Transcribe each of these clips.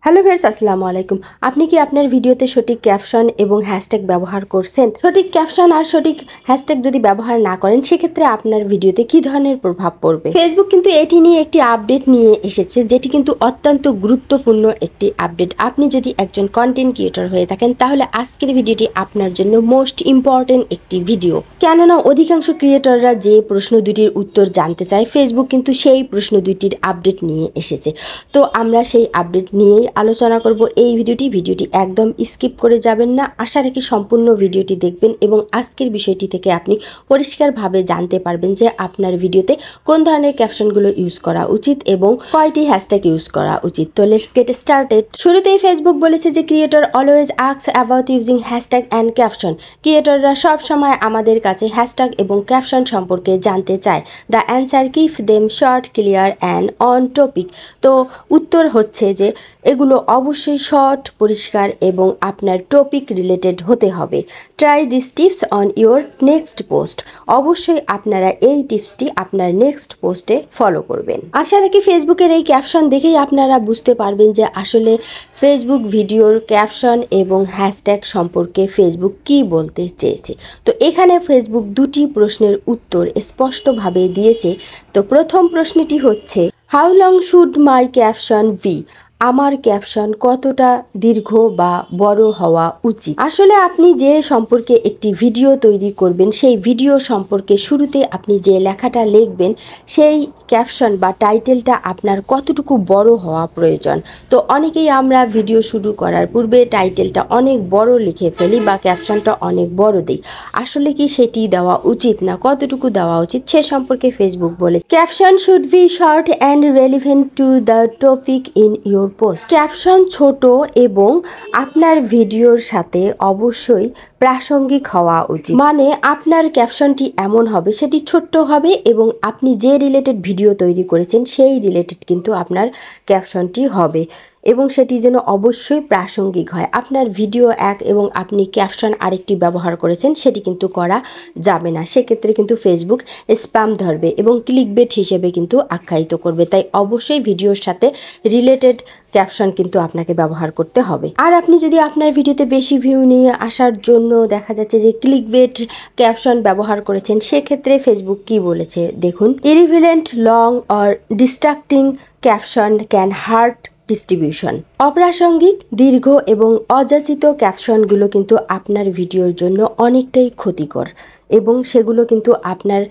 Hello viewers, আসসালামু আলাইকুম। আপনি কি আপনার ভিডিওতে সঠিক ক্যাপশন এবং হ্যাশট্যাগ ব্যবহার করছেন? সঠিক ক্যাপশন আর সঠিক হ্যাশট্যাগ যদি ব্যবহার না করেন, সেক্ষেত্রে আপনার ভিডিওতে কি ধরনের প্রভাব পড়বে? ফেসবুক কিন্তু এটি নিয়ে একটি আপডেট নিয়ে এসেছে, যেটি কিন্তু অত্যন্ত গুরুত্বপূর্ণ একটি আপডেট। আপনি যদি একজন কন্টেন্ট ক্রিয়েটর হয়ে থাকেন, তাহলে আজকের ভিডিওটি আপনার জন্য মোস্ট ইম্পর্টেন্ট একটি ভিডিও। কেননা অধিকাংশ ক্রিয়েটররা যে প্রশ্ন দুটির উত্তর জানতে চায়, ফেসবুক কিন্তু সেই প্রশ্ন দুটির আপডেট নিয়ে এসেছে। তো আমরা সেই আপডেট নিয়েই আলোচনা করব এই ভিডিওটি একদম স্কিপ করে যাবেন না। আশা রাখি সম্পূর্ণ ভিডিওটি দেখবেন এবং আজকের বিষয়টি থেকে আপনি পরিষ্কারভাবে জানতে পারবেন যে আপনার ভিডিওতে কোন ধরনের ক্যাপশনগুলো ইউজ করা উচিত এবং কয়টি হ্যাশট্যাগ ইউজ করা উচিত। তো লেটস গেট স্টার্টেড। শুরুতেই ফেসবুক বলেছে যে creator always asks about using hashtag and caption. ক্রিয়েটররা সব সময় আমাদের কাছে হ্যাশট্যাগ এবং ক্যাপশন সম্পর্কে জানতে চায়। The answer keep them short, clear and on topic. তো উত্তর হচ্ছে যে এগুলো অবশ্যই শর্ট, পরিষ্কার এবং আপনার টপিক রিলেটেড হতে হবে। Try this tips on your next post. অবশ্যই আপনারা এই টিপসটি আপনার নেক্সট পোস্টে ফলো করবেন। আশা রাখি ফেসবুকের এই ক্যাপশন দেখেই আপনারা বুঝতে পারবেন যে আসলে ফেসবুক ভিডিওর ক্যাপশন এবং হ্যাশট্যাগ সম্পর্কে ফেসবুক কি বলতে চেয়েছে। তো এখানে ফেসবুক দুটি প্রশ্নের উত্তর স্পষ্টভাবে দিয়েছে। তো প্রথম প্রশ্নটি হচ্ছে, how long should my caption be? আমার ক্যাপশন কতটা দীর্ঘ বা বড় হওয়া উচিত? আসলে আপনি যে সম্পর্কে একটি ভিডিও তৈরি করবেন, সেই ভিডিও সম্পর্কে শুরুতে আপনি যে লেখাটা লিখবেন, সেই ক্যাপশন বা টাইটেলটা আপনার কতটুকু বড় হওয়া প্রয়োজন। তো অনেকেই আমরা ভিডিও শুরু করার পূর্বে টাইটেলটা অনেক বড় লিখে ফেলি বা ক্যাপশনটা অনেক বড় দিই। আসলে কি সেটি দেওয়া উচিত না, কতটুকু দেওয়া উচিত সে সম্পর্কে ফেসবুক বলে, caption should be short and relevant to the topic in your post. Caption ছোট এবং আপনার ভিডিওর সাথে অবশ্যই প্রাসঙ্গিক হওয়া উচিত। মানে আপনার ক্যাপশনটি এমন হবে, সেটি ছোট্ট হবে এবং আপনি যে রিলেটেড ভিডিও তৈরি করেছেন সেই রিলেটেড কিন্তু আপনার ক্যাপশনটি হবে এবং সেটি যেন অবশ্যই প্রাসঙ্গিক হয়। আপনার ভিডিও এক এবং আপনি ক্যাপশন আরেকটি ব্যবহার করেছেন, সেটি কিন্তু করা যাবে না। সেক্ষেত্রে কিন্তু ফেসবুক স্প্যাম ধরবে এবং ক্লিকবেট হিসেবে কিন্তু আখ্যায়িত করবে। তাই অবশ্যই ভিডিওর সাথে রিলেটেড ক্যাপশন কিন্তু আপনাকে ব্যবহার করতে হবে। আর আপনি যদি আপনার ভিডিওতে বেশি ভিউ নিয়ে আসার জন্য দেখা যাচ্ছে যে ক্লিকবেট ক্যাপশন ব্যবহার করেছেন, সেক্ষেত্রে ফেসবুক কি বলেছে দেখুন, irrelevant long or distracting caption can hurt distribution. অপ্রাসঙ্গিক, দীর্ঘ এবং অযাচিত ক্যাপশনগুলো কিন্তু আপনার ভিডিওর জন্য অনেকটাই ক্ষতিকর এবং সেগুলো কিন্তু আপনার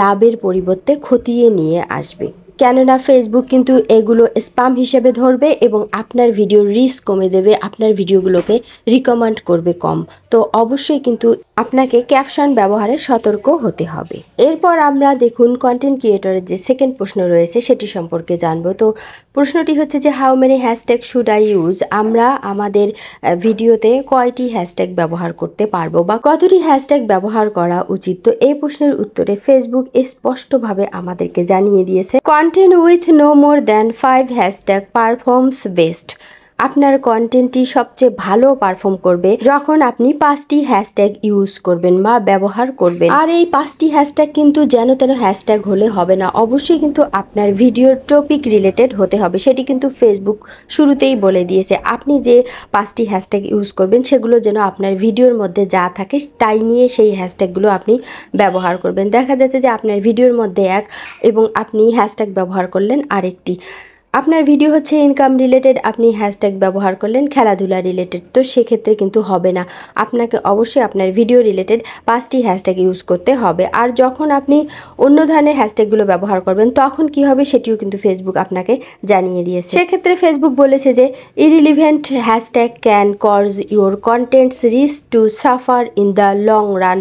লাভের পরিবর্তে খতিয়ে নিয়ে আসবে। কেননা ফেসবুক কিন্তু এগুলো স্প্যাম হিসেবে ধরবে এবং আপনার ভিডিওর রিচ কমে দেবে, আপনার ভিডিওগুলোকে রিকমেন্ড করবে কম। তো অবশ্যই কিন্তু আপনাকে ক্যাপশন ব্যবহারে সতর্ক হতে হবে। এরপর আমরা দেখুন কন্টেন্ট ক্রিয়েটরের যে সেকেন্ড প্রশ্ন রয়েছে সেটি সম্পর্কে জানবো। তো প্রশ্নটি হচ্ছে যে how many hashtag should I use? আমরা আমাদের ভিডিওতে কয়টি হ্যাশট্যাগ ব্যবহার করতে পারবো বা কতটি হ্যাশট্যাগ ব্যবহার করা উচিত? তো এই প্রশ্নের উত্তরে ফেসবুক স্পষ্টভাবে আমাদেরকে জানিয়ে দিয়েছে, content with no more than 5 hashtag performs best. আপনার কন্টেন্টটি সবচেয়ে ভালো পারফর্ম করবে যখন আপনি 5টি হ্যাশট্যাগ ইউজ করবেন বা ব্যবহার করবেন। আর এই 5টি হ্যাশট্যাগ কিন্তু যেন তেন হ্যাশট্যাগ হলে হবে না, অবশ্যই কিন্তু আপনার ভিডিওর টপিক রিলেটেড হতে হবে। সেটি কিন্তু ফেসবুক শুরুতেই বলে দিয়েছে। আপনি যে 5টি হ্যাশট্যাগ ইউজ করবেন সেগুলো যেন আপনার ভিডিওর মধ্যে যা থাকে তাই নিয়ে সেই হ্যাশট্যাগুলো আপনি ব্যবহার করবেন। দেখা যাচ্ছে যে আপনার ভিডিওর মধ্যে এক এবং আপনি হ্যাশট্যাগ ব্যবহার করলেন আরেকটি। আপনার ভিডিও হচ্ছে ইনকাম রিলেটেড, আপনি হ্যাশট্যাগ ব্যবহার করলেন খেলাধুলা রিলেটেড, তো সেক্ষেত্রে কিন্তু হবে না। আপনাকে অবশ্যই আপনার ভিডিও রিলেটেড 5টি হ্যাশট্যাগ ইউজ করতে হবে। আর যখন আপনি অন্য ধরনের হ্যাশট্যাগুলো ব্যবহার করবেন তখন কি হবে সেটিও কিন্তু ফেসবুক আপনাকে জানিয়ে দিয়েছে। সেক্ষেত্রে ফেসবুক বলেছে যে irrelevant hashtag can cause your contents reach to suffer in the long run.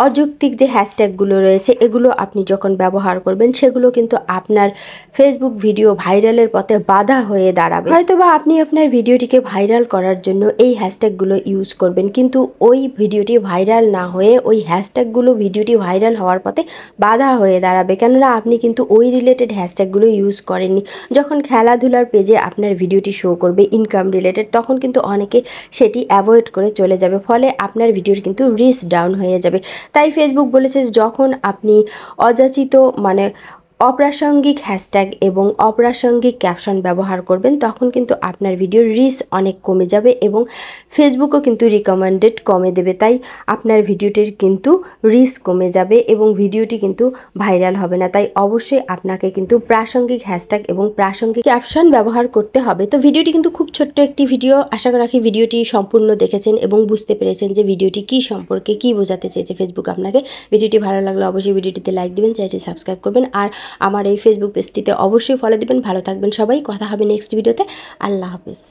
অযৌক্তিক যে হ্যাশট্যাগুলো রয়েছে এগুলো আপনি যখন ব্যবহার করবেন সেগুলো কিন্তু আপনার ফেসবুক ভিডিও ভাইরালের পথে বাধা হয়ে দাঁড়াবে। হয়তোবা আপনি আপনার ভিডিওটিকে ভাইরাল করার জন্য এই হ্যাশট্যাগুলো ইউজ করবেন, কিন্তু ওই ভিডিওটি ভাইরাল না হয়ে ওই হ্যাশট্যাগুলো ভিডিওটি ভাইরাল হওয়ার পথে বাধা হয়ে দাঁড়াবে। কেননা আপনি কিন্তু ওই রিলেটেড হ্যাশট্যাগুলো ইউজ করেননি। যখন খেলাধুলার পেজে আপনার ভিডিওটি শো করবে ইনকাম রিলেটেড, তখন কিন্তু অনেকে সেটি অ্যাভয়েড করে চলে যাবে, ফলে আপনার ভিডিওর কিন্তু রিচ ডাউন হয়ে যাবে। তাই ফেসবুক বলেছে যখন আপনি অযাচিত মানে অপ্রাসঙ্গিক হ্যাশট্যাগ এবং অপ্রাসঙ্গিক ক্যাপশন ব্যবহার করবেন, তখন কিন্তু আপনার ভিডিওর রিচ অনেক কমে যাবে এবং ফেসবুকও কিন্তু রিকমেন্ডেড কমে দেবে। তাই আপনার ভিডিওটির কিন্তু রিচ কমে যাবে এবং ভিডিওটি কিন্তু ভাইরাল হবে না। তাই অবশ্যই আপনাকে কিন্তু প্রাসঙ্গিক হ্যাশট্যাগ এবং প্রাসঙ্গিক ক্যাপশন ব্যবহার করতে হবে। তো ভিডিওটি কিন্তু খুব ছোট্ট একটি ভিডিও, আশা রাখি ভিডিওটি সম্পূর্ণ দেখেছেন এবং বুঝতে পেরেছেন যে ভিডিওটি কী সম্পর্কে কী বোঝাতে চেয়েছে ফেসবুক আপনাকে। ভিডিওটি ভালো লাগলে অবশ্যই ভিডিওটিতে লাইক দিবেন, চ্যানেলটি সাবস্ক্রাইব করবেন আর আমার এই ফেসবুক পেজটিতে অবশ্যই ফলো দিবেন। ভালো থাকবেন সবাই, কথা হবে নেক্সট ভিডিওতে। আল্লাহ হাফিজ।